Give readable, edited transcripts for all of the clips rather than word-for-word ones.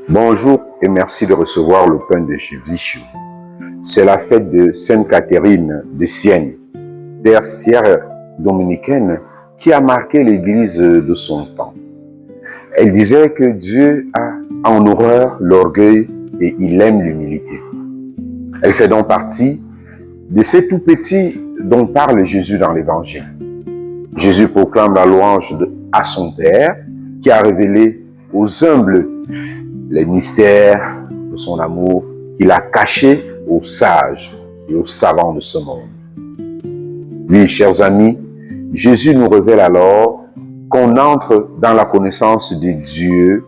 Bonjour et merci de recevoir le pain de Jésus. C'est la fête de Sainte Catherine de Sienne, tertiaire dominicaine qui a marqué l'Église de son temps. Elle disait que Dieu a en horreur l'orgueil et il aime l'humilité. Elle fait donc partie de ces tout petits dont parle Jésus dans l'Évangile. Jésus proclame la louange à son Père qui a révélé aux humbles les mystères de son amour qu'il a cachés aux sages et aux savants de ce monde. Oui, chers amis, Jésus nous révèle alors qu'on entre dans la connaissance de Dieu,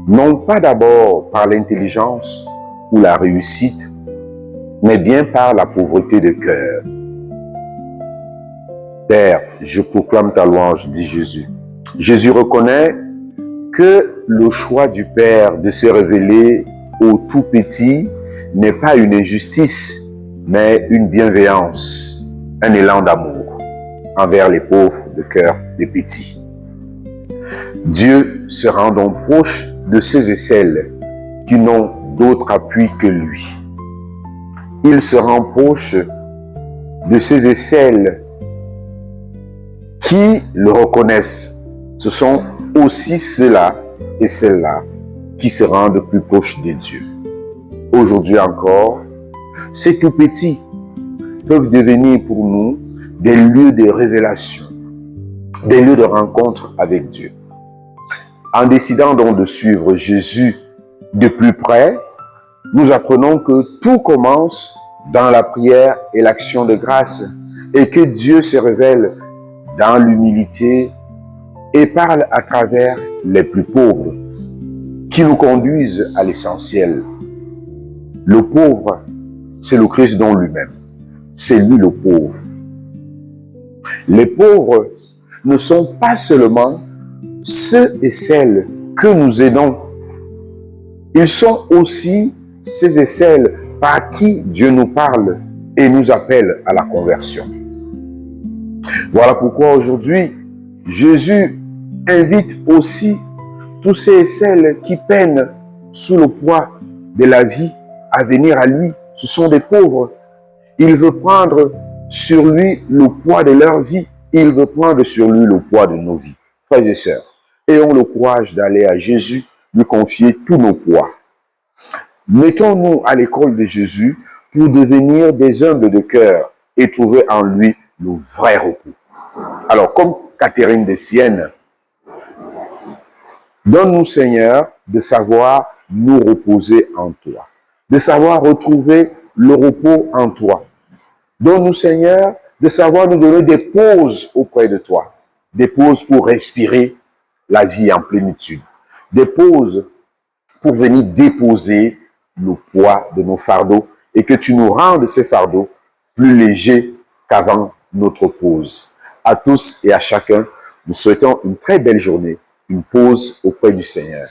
non pas d'abord par l'intelligence ou la réussite, mais bien par la pauvreté de cœur. Père, je proclame ta louange, dit Jésus. Jésus reconnaît que le choix du Père de se révéler au tout petit n'est pas une injustice, mais une bienveillance, un élan d'amour envers les pauvres de cœur des petits. Dieu se rend donc proche de ceux et celles qui n'ont d'autre appui que lui. Il se rend proche de ceux et celles qui le reconnaissent. Ce sont aussi ceux-là et celles-là qui se rendent plus proches de Dieu. Aujourd'hui encore, ces tout petits peuvent devenir pour nous des lieux de révélation, des lieux de rencontre avec Dieu. En décidant donc de suivre Jésus de plus près, nous apprenons que tout commence dans la prière et l'action de grâce et que Dieu se révèle dans l'humilité et parle à travers les plus pauvres qui nous conduisent à l'essentiel. Le pauvre, c'est le Christ dans lui-même. C'est lui le pauvre. Les pauvres ne sont pas seulement ceux et celles que nous aidons. Ils sont aussi ceux et celles par qui Dieu nous parle et nous appelle à la conversion. Voilà pourquoi aujourd'hui, Jésus invite aussi tous ceux et celles qui peinent sous le poids de la vie à venir à lui. Ce sont des pauvres. Il veut prendre sur lui le poids de leur vie. Il veut prendre sur lui le poids de nos vies. Frères et sœurs, ayons le courage d'aller à Jésus, lui confier tous nos poids. Mettons-nous à l'école de Jésus pour devenir des humbles de cœur et trouver en lui le vrai repos. Alors, comme Catherine de Sienne, donne-nous, Seigneur, de savoir nous reposer en toi, de savoir retrouver le repos en toi. Donne-nous, Seigneur, de savoir nous donner des pauses auprès de toi, des pauses pour respirer la vie en plénitude, des pauses pour venir déposer le poids de nos fardeaux et que tu nous rendes ces fardeaux plus légers qu'avant notre pause. À tous et à chacun, nous souhaitons une très belle journée, une pause auprès du Seigneur.